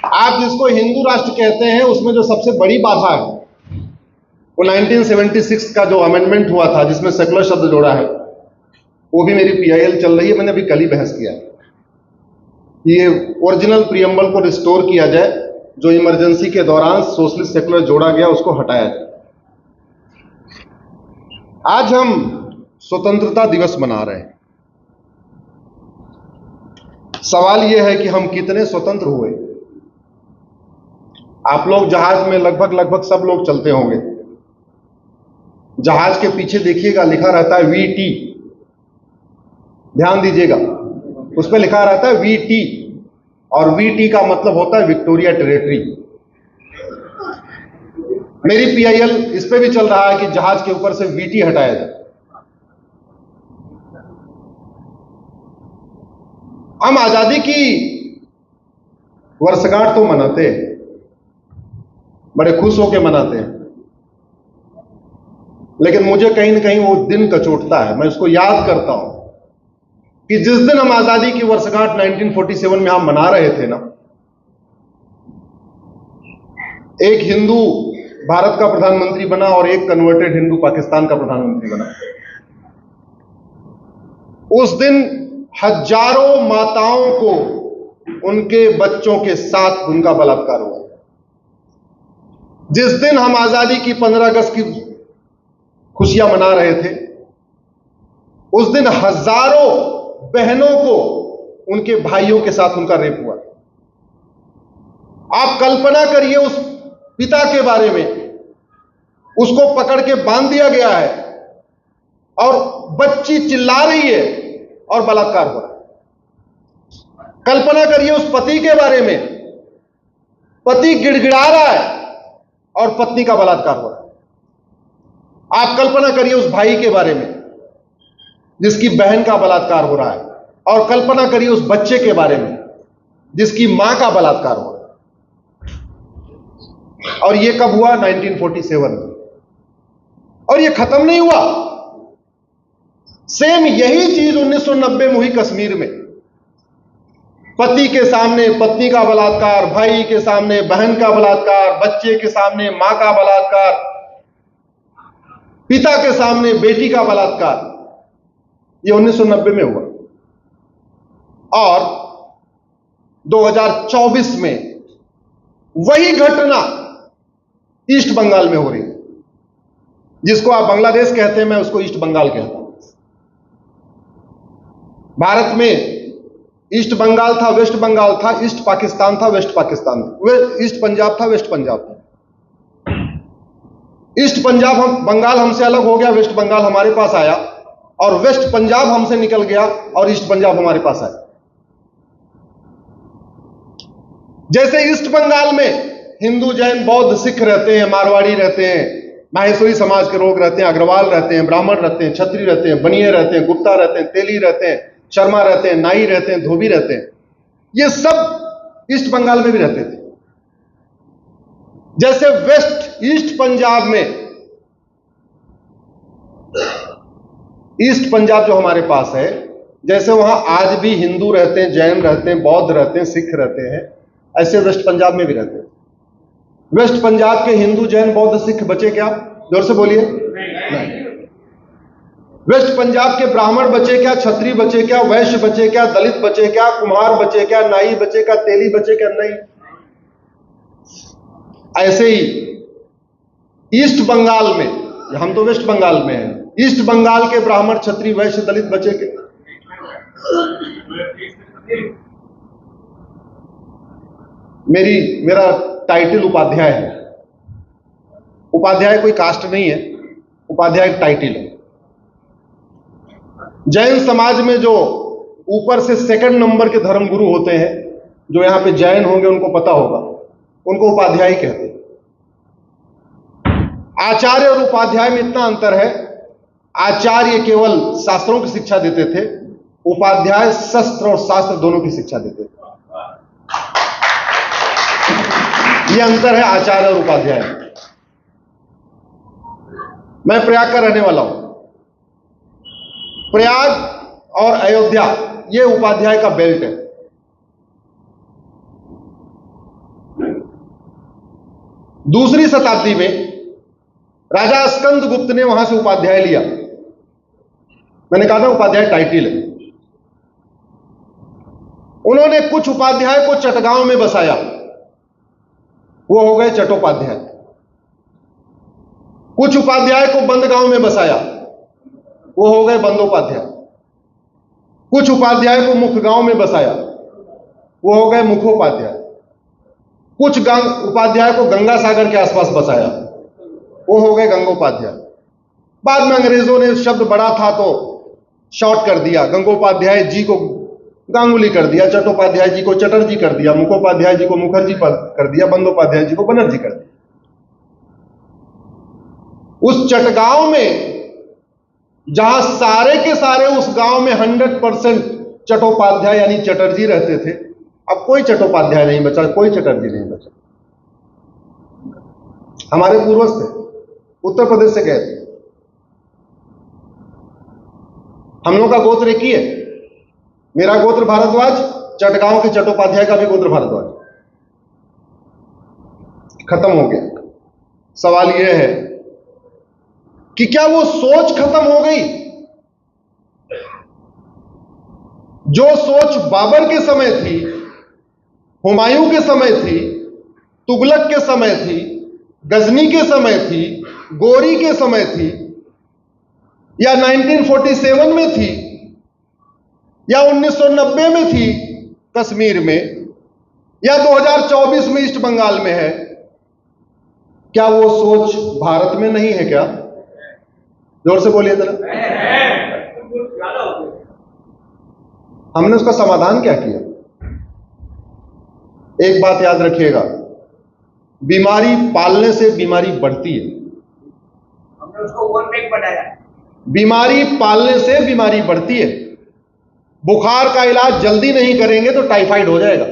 आप जिसको हिंदू राष्ट्र कहते हैं, उसमें जो सबसे बड़ी बाधा है वो 1976 का जो अमेंडमेंट हुआ था जिसमें सेकुलर शब्द जोड़ा है, वो भी मेरी पीआईएल चल रही है। मैंने अभी कल ही बहस किया ये ओरिजिनल प्रीएम्बल को रिस्टोर किया जाए, जो इमरजेंसी के दौरान सोशलिस्ट सेकुलर जोड़ा गया उसको हटाया जाए। आज हम स्वतंत्रता दिवस मना रहे हैं। सवाल यह है कि हम कितने स्वतंत्र हुए। आप लोग जहाज में लगभग सब लोग चलते होंगे। जहाज के पीछे देखिएगा लिखा रहता है वीटी, ध्यान दीजिएगा, उस पर लिखा रहता है वीटी, और वीटी का मतलब होता है विक्टोरिया टेरिटरी। मेरी पीआईएल इस पे भी चल रहा है कि जहाज के ऊपर से वीटी हटाया जाए। हम आजादी की वर्षगांठ तो मनाते हैं, बड़े खुश होकर मनाते हैं, लेकिन मुझे कहीं ना कहीं वो दिन कचोटता है। मैं उसको याद करता हूं कि जिस दिन हम आजादी की वर्षगांठ 1947 में हम मना रहे थे ना, एक हिंदू भारत का प्रधानमंत्री बना और एक कन्वर्टेड हिंदू पाकिस्तान का प्रधानमंत्री बना। उस दिन हजारों माताओं को उनके बच्चों के साथ उनका बलात्कार हुआ। जिस दिन हम आजादी की 15 अगस्त की खुशियां मना रहे थे, उस दिन हजारों बहनों को उनके भाइयों के साथ उनका रेप हुआ। आप कल्पना करिए उस पिता के बारे में, उसको पकड़ के बांध दिया गया है और बच्ची चिल्ला रही है और बलात्कार हो रहा है। कल्पना करिए उस पति के बारे में, पति गिड़गिड़ा रहा है और पत्नी का बलात्कार हो रहा है। आप कल्पना करिए उस भाई के बारे में जिसकी बहन का बलात्कार हो रहा है, और कल्पना करिए उस बच्चे के बारे में जिसकी मां का बलात्कार हो रहा है। और यह कब हुआ? 1947 में। और यह खत्म नहीं हुआ। सेम यही चीज 1990 में हुई कश्मीर में। पति के सामने पत्नी का बलात्कार, भाई के सामने बहन का बलात्कार, बच्चे के सामने मां का बलात्कार, पिता के सामने बेटी का बलात्कार। यह 1990 में हुआ। और 2024 में वही घटना ईस्ट बंगाल में हो रही है। जिसको आप बांग्लादेश कहते हैं, मैं उसको ईस्ट बंगाल कहता हूं। भारत में ईस्ट बंगाल था, वेस्ट बंगाल था, ईस्ट पाकिस्तान था, वेस्ट पाकिस्तान था, ईस्ट पंजाब था, वेस्ट पंजाब था। ईस्ट पंजाब बंगाल हमसे अलग हो गया, वेस्ट बंगाल हमारे पास आया, और वेस्ट पंजाब हमसे निकल गया और ईस्ट पंजाब हमारे पास आया। जैसे ईस्ट बंगाल में हिंदू, जैन, बौद्ध, सिख रहते हैं, मारवाड़ी रहते हैं, माहेश्वरी समाज के लोग रहते हैं, अग्रवाल रहते हैं, ब्राह्मण रहते हैं, क्षत्रिय रहते हैं, बनिए रहते हैं, गुप्ता रहते हैं, तेली रहते हैं, शर्मा रहते हैं, नाई रहते हैं, धोबी रहते हैं। ये सब ईस्ट बंगाल में भी रहते थे। जैसे वेस्ट ईस्ट पंजाब में, ईस्ट पंजाब जो हमारे पास है, जैसे वहां आज भी हिंदू रहते हैं, जैन रहते हैं, बौद्ध रहते हैं, सिख रहते हैं, ऐसे वेस्ट पंजाब में भी रहते हैं। वेस्ट पंजाब के हिंदू, जैन, बौद्ध, सिख बचे क्या? जोर से बोलिए। नहीं। वेस्ट पंजाब के ब्राह्मण बचे क्या? क्षत्रिय बचे क्या? वैश्य बचे क्या? दलित बचे क्या? कुम्हार बचे क्या? नाई बचे क्या? तेली बचे क्या? नहीं। ऐसे ही ईस्ट बंगाल में, हम तो वेस्ट बंगाल में हैं, ईस्ट बंगाल के ब्राह्मण, क्षत्रिय, वैश्य, दलित बचे क्या? मेरा टाइटल उपाध्याय है। उपाध्याय कोई कास्ट नहीं है, उपाध्याय एक टाइटल है। जैन समाज में जो ऊपर से सेकंड नंबर के धर्मगुरु होते हैं, जो यहां पे जैन होंगे उनको पता होगा, उनको उपाध्याय कहते हैं। आचार्य और उपाध्याय में इतना अंतर है, आचार्य केवल शास्त्रों की शिक्षा देते थे, उपाध्याय शस्त्र और शास्त्र दोनों की शिक्षा देते थे। यह अंतर है आचार्य और उपाध्याय। मैं प्रयाग का रहने वाला हूं। प्रयाग और अयोध्या ये उपाध्याय का बेल्ट है। दूसरी शताब्दी में राजा स्कंदगुप्त ने वहां से उपाध्याय लिया। मैंने कहा था उपाध्याय टाइटिल है। उन्होंने कुछ उपाध्याय को चटगांव में बसाया, वो हो गए चट्टोपाध्याय। कुछ उपाध्याय को बंदगांव में बसाया, वो हो गए बंदोपाध्याय। कुछ उपाध्याय को मुखगांव में बसाया, वो हो गए मुखोपाध्याय। कुछ उपाध्याय को गंगा सागर के आसपास बसाया, वो हो गए गंगोपाध्याय। बाद में अंग्रेजों ने शब्द बड़ा था तो शॉर्ट कर दिया, गंगोपाध्याय जी को गांगुली कर दिया, चट्टोपाध्याय जी को चटर्जी कर दिया, मुखोपाध्याय जी को मुखर्जी कर दिया, बंदोपाध्याय जी को बनर्जी कर दिया। उस चटगांव में जहां सारे के सारे उस गांव में 100% चट्टोपाध्याय यानी चटर्जी रहते थे, अब कोई चट्टोपाध्याय नहीं बचा, कोई चटर्जी नहीं बचा। हमारे पूर्वज थे, उत्तर प्रदेश से गए थे। हम लोग का गोत्र एक ही है। मेरा गोत्र भारद्वाज, चटगांव के चट्टोपाध्याय का भी गोत्र भारद्वाज। खत्म हो गया। सवाल यह है कि क्या वो सोच खत्म हो गई? जो सोच बाबर के समय थी, हुमायूं के समय थी, तुगलक के समय थी, गजनी के समय थी, गोरी के समय थी, या 1947 में थी, या 1990 में थी कश्मीर में, या 2024 में ईस्ट बंगाल में है, क्या वो सोच भारत में नहीं है? क्या? जोर से बोलिए जरा। हमने उसका समाधान क्या किया? एक बात याद रखिएगा, बीमारी पालने से बीमारी बढ़ती है। हमने उसको ओवरटेक बनाया। बीमारी पालने से बीमारी बढ़ती है। बुखार का इलाज जल्दी नहीं करेंगे तो टाइफाइड हो जाएगा।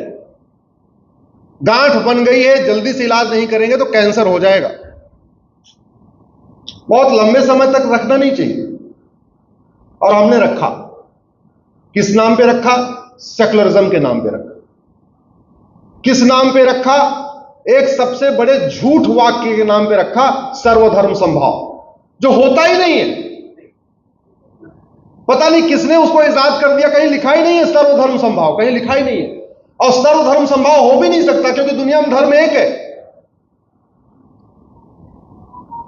गांठ बन गई है, जल्दी से इलाज नहीं करेंगे तो कैंसर हो जाएगा। बहुत लंबे समय तक रखना नहीं चाहिए। और हमने रखा। किस नाम पे रखा? सेकुलरिज्म के नाम पे रखा। किस नाम पे रखा? एक सबसे बड़े झूठ वाक्य के नाम पे रखा, सर्वधर्म संभाव, जो होता ही नहीं है। पता नहीं किसने उसको इजाद कर दिया, कहीं लिखा ही नहीं है सर्वधर्म संभाव, कहीं लिखा ही नहीं है। और सर्वधर्म संभाव हो भी नहीं सकता, क्योंकि दुनिया में धर्म एक है।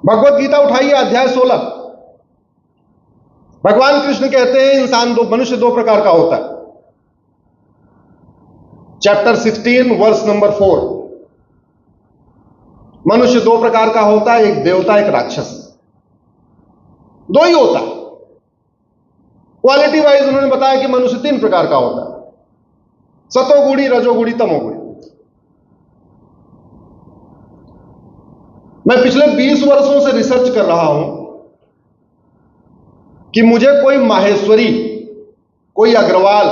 भगवत गीता उठाइए, अध्याय 16। भगवान कृष्ण कहते हैं मनुष्य दो प्रकार का होता है। Chapter 16 verse number 4। मनुष्य दो प्रकार का होता है, एक देवता, एक राक्षस। दो ही होता है। क्वालिटी वाइज उन्होंने बताया कि मनुष्य 3 प्रकार का होता है, सतोगुणी, रजोगुणी, तमोगुणी। मैं पिछले 20 वर्षों से रिसर्च कर रहा हूं कि मुझे कोई माहेश्वरी, कोई अग्रवाल,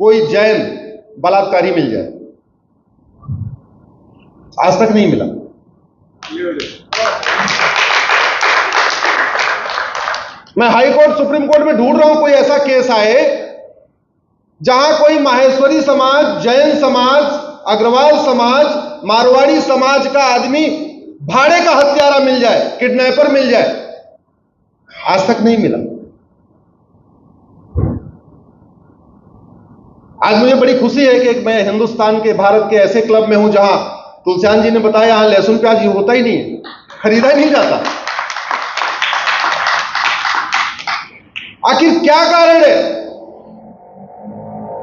कोई जैन बलात्कारी मिल जाए। आज तक नहीं मिला। मैं हाई कोर्ट, सुप्रीम कोर्ट में ढूंढ रहा हूं कोई ऐसा केस आए जहां कोई माहेश्वरी समाज, जैन समाज, अग्रवाल समाज, मारवाड़ी समाज का आदमी भाड़े का हत्यारा मिल जाए, किडनैपर मिल जाए। आज तक नहीं मिला। आज मुझे बड़ी खुशी है कि मैं हिंदुस्तान के, भारत के ऐसे क्लब में हूं जहां तुलसियान जी ने बताया यहां लहसुन प्याज ये होता ही नहीं है, खरीदा ही नहीं जाता। आखिर क्या कारण है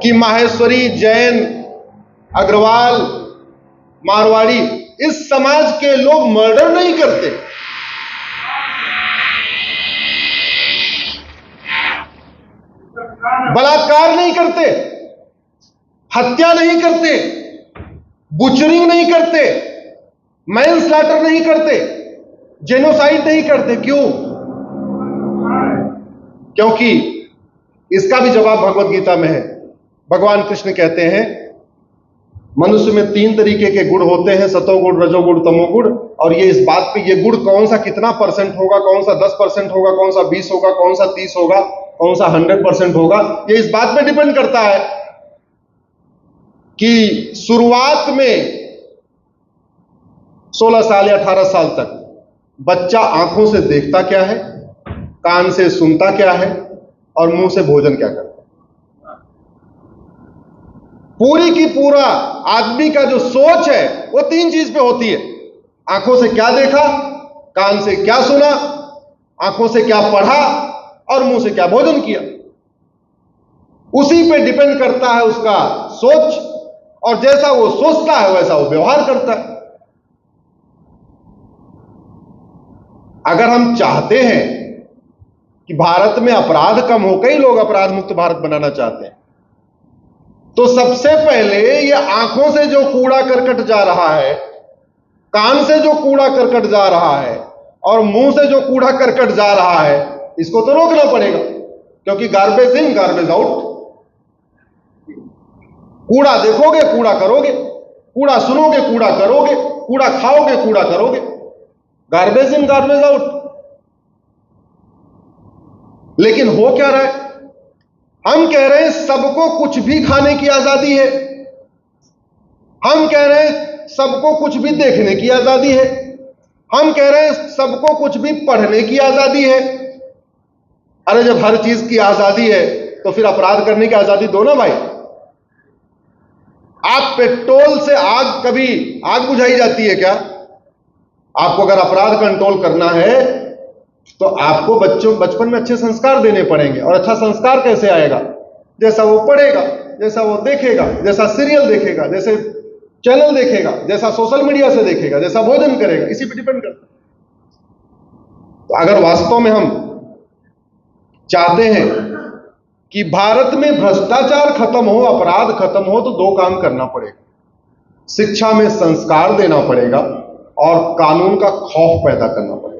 कि माहेश्वरी, जैन, अग्रवाल, मारवाड़ी, इस समाज के लोग मर्डर नहीं करते? बलात्कार नहीं करते, हत्या नहीं करते, बुचरिंग नहीं करते, मैनस्लॉटर नहीं करते, जेनोसाइड नहीं करते? क्यों? क्योंकि इसका भी जवाब भगवत गीता में है। भगवान कृष्ण कहते हैं मनुष्य में 3 तरीके के गुण होते हैं, सतोगुण, रजोगुण, तमोगुण। और ये इस बात पे, ये गुण कौन सा कितना परसेंट होगा, कौन सा 10% होगा, कौन सा 20 होगा, कौन सा 30 होगा, कौन सा 100% होगा, ये इस बात पे डिपेंड करता है कि शुरुआत में 16 साल या 18 साल तक बच्चा आंखों से देखता क्या है, कान से सुनता क्या है और मुंह से भोजन क्या करता है। पूरी की पूरा आदमी का जो सोच है वो 3 चीज पे होती है। आंखों से क्या देखा, कान से क्या सुना, आंखों से क्या पढ़ा और मुंह से क्या भोजन किया। उसी पे डिपेंड करता है उसका सोच, और जैसा वो सोचता है वैसा वो व्यवहार करता है। अगर हम चाहते हैं कि भारत में अपराध कम हो, कई लोग अपराध मुक्त भारत बनाना चाहते हैं, तो सबसे पहले ये आंखों से जो कूड़ा करकट जा रहा है, कान से जो कूड़ा करकट जा रहा है और मुंह से जो कूड़ा करकट जा रहा है, इसको तो रोकना पड़ेगा, क्योंकि गार्बेज इन गार्बेज आउट। कूड़ा देखोगे कूड़ा करोगे, कूड़ा सुनोगे कूड़ा करोगे, कूड़ा खाओगे कूड़ा करोगे, गार्बेज इन गार्बेज आउट। लेकिन हो क्या रहा है, हम कह रहे हैं सबको कुछ भी खाने की आजादी है, हम कह रहे हैं सबको कुछ भी देखने की आजादी है, हम कह रहे हैं सबको कुछ भी पढ़ने की आजादी है। अरे जब हर चीज की आजादी है तो फिर अपराध करने की आजादी दो ना भाई। आप पेट्रोल से कभी आग बुझाई जाती है क्या? आपको अगर अपराध कंट्रोल करना है तो आपको बचपन में अच्छे संस्कार देने पड़ेंगे। और अच्छा संस्कार कैसे आएगा? जैसा वो पढ़ेगा, जैसा वो देखेगा, जैसा सीरियल देखेगा, जैसे चैनल देखेगा, जैसा सोशल मीडिया से देखेगा, जैसा भोजन करेगा, इसी पे डिपेंड करता है। तो अगर वास्तव में हम चाहते हैं कि भारत में भ्रष्टाचार खत्म हो, अपराध खत्म हो, तो 2 काम करना पड़ेगा। शिक्षा में संस्कार देना पड़ेगा और कानून का खौफ पैदा करना पड़ेगा।